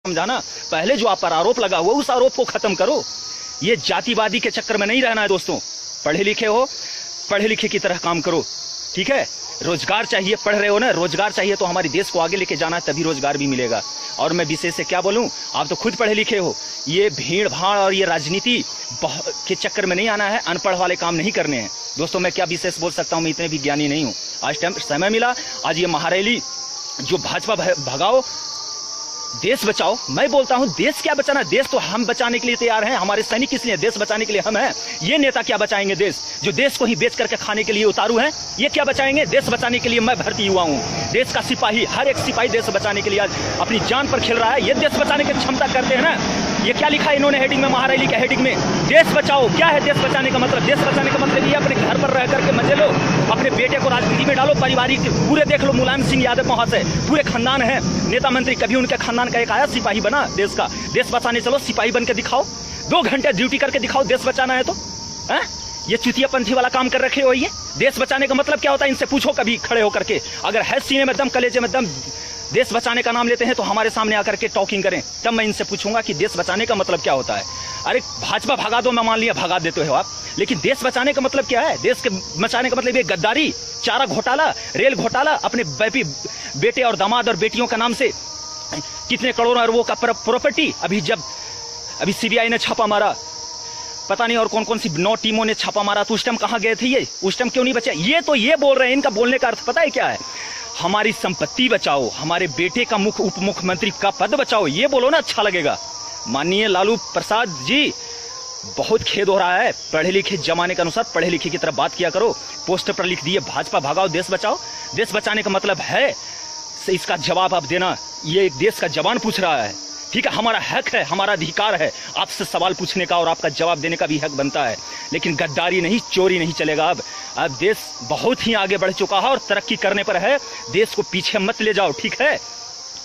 समझाना। पहले जो आप पर आरोप लगा हुआ उस आरोप को खत्म करो। ये जातिवादी के चक्कर में नहीं रहना है दोस्तों। पढ़े लिखे हो, पढ़े लिखे की तरह काम करो, ठीक है। रोजगार चाहिए, पढ़ रहे हो ना, रोजगार चाहिए तो हमारे देश को आगे लेके जाना है, तभी रोजगार भी मिलेगा। और मैं विशेष से क्या बोलूं, आप तो खुद पढ़े लिखे हो। ये भीड़ भाड़ और ये राजनीति के चक्कर में नहीं आना है, अनपढ़ वाले काम नहीं करने हैं दोस्तों। मैं क्या विशेष बोल सकता हूं, मैं इतने भी ज्ञानी नहीं हूं। आज टाइम समय मिला, आज ये महारैली जो भाजपा भगाओ देश बचाओ, मैं बोलता हूं देश क्या बचाना, देश तो हम बचाने के लिए तैयार हैं। हमारे सैनिक किस लिए, देश बचाने के लिए हम हैं। ये नेता क्या बचाएंगे देश, जो देश को ही बेच करके खाने के लिए उतारू हैं, ये क्या बचाएंगे। देश बचाने के लिए मैं भर्ती हुआ हूं। देश का सिपाही, हर एक सिपाही देश बचाने के लिए आज अपनी जान पर खेल रहा है। ये देश बचाने की क्षमता करते हैं ना। ये क्या लिखा है इन्होंने हेडिंग में, महारैली के हेडिंग में, देश बचाओ। क्या है देश बचाने का मतलब? देश बचाने का मतलब ये अपने घर पर रह करके मजे लो, अपने बेटे को राजनीति में डालो, पारिवारिक पूरे देख लो। मुलायम सिंह यादव वहां से पूरे खानदान है, नेता मंत्री, कभी उनके खानदान का एक आया सिपाही बना देश का। देश बचाने चलो, सिपाही बन के दिखाओ, 2 घंटे ड्यूटी करके दिखाओ, देश बचाना है तो। है ये चुतियापंथी वाला काम कर रखे हो। ये देश बचाने का मतलब क्या होता है, इनसे पूछो कभी खड़े होकर के। अगर है सीने में दम, कलेजे में दम, देश बचाने का नाम लेते हैं तो हमारे सामने आकर के टॉकिंग करें, तब मैं इनसे पूछूंगा कि देश बचाने का मतलब क्या होता है। अरे भाजपा भगा दो, मैं मान लिया भगा देते हो आप, लेकिन देश बचाने का मतलब क्या है? देश के बचाने का मतलब ये गद्दारी, चारा घोटाला, रेल घोटाला, अपने बेटे और दामाद और बेटियों का नाम से कितने करोड़ों अरबों का प्रॉपर्टी। अभी सीबीआई ने छापा मारा, पता नहीं और कौन कौन सी 9 टीमों ने छापा मारा, तो उस टाइम कहां गए थे ये? उस टाइम क्यों नहीं बचे? ये तो ये बोल रहे हैं, इनका बोलने का अर्थ पता है क्या है? हमारी संपत्ति बचाओ, हमारे बेटे का उप मुख्यमंत्री का पद बचाओ, ये बोलो ना, अच्छा लगेगा। माननीय लालू प्रसाद जी, बहुत खेद हो रहा है। पढ़े लिखे जमाने के अनुसार पढ़े लिखे की तरफ बात किया करो। पोस्टर पर लिख दिए भाजपा भगाओ देश बचाओ। देश बचाने का मतलब है, इसका जवाब आप देना। ये एक देश का जवान पूछ रहा है, ठीक है, हमारा हक है, हमारा अधिकार है आपसे सवाल पूछने का, और आपका जवाब देने का भी हक बनता है। लेकिन गद्दारी नहीं, चोरी नहीं चलेगा। अब देश बहुत ही आगे बढ़ चुका है और तरक्की करने पर है। देश को पीछे मत ले जाओ, ठीक है।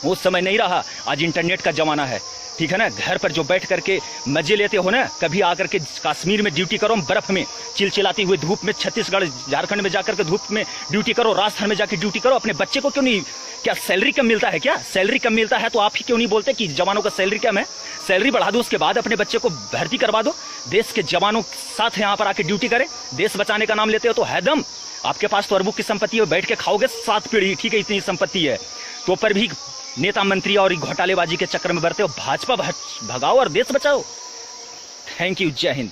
वो समय नहीं रहा, आज इंटरनेट का जमाना है, ठीक है ना। घर पर जो बैठ करके मजे लेते हो ना, कभी आकर के कश्मीर में ड्यूटी करो, बर्फ में चिलचिलाती हुई धूप में, छत्तीसगढ़ झारखंड में जाकर के धूप में ड्यूटी करो, राजस्थान में जाकर ड्यूटी करो। अपने बच्चे को क्यों नहीं, क्या सैलरी कम मिलता है क्या? सैलरी कम मिलता है तो आप ही क्यों नहीं बोलते कि जवानों का सैलरी कम है, सैलरी बढ़ा दो, उसके बाद अपने बच्चे को भर्ती करवा दो। देश के जवानों के साथ यहाँ पर आके ड्यूटी करें। देश बचाने का नाम लेते हो तो है दम। आपके पास तो अरबों की संपत्ति है, बैठ के खाओगे 7 पीढ़ी, ठीक है, इतनी संपत्ति है, तो पर भी नेता मंत्री और घोटालेबाजी के चक्कर में बढ़ते हो। भाजपा भगाओ और देश बचाओ। थैंक यू, जय हिंद।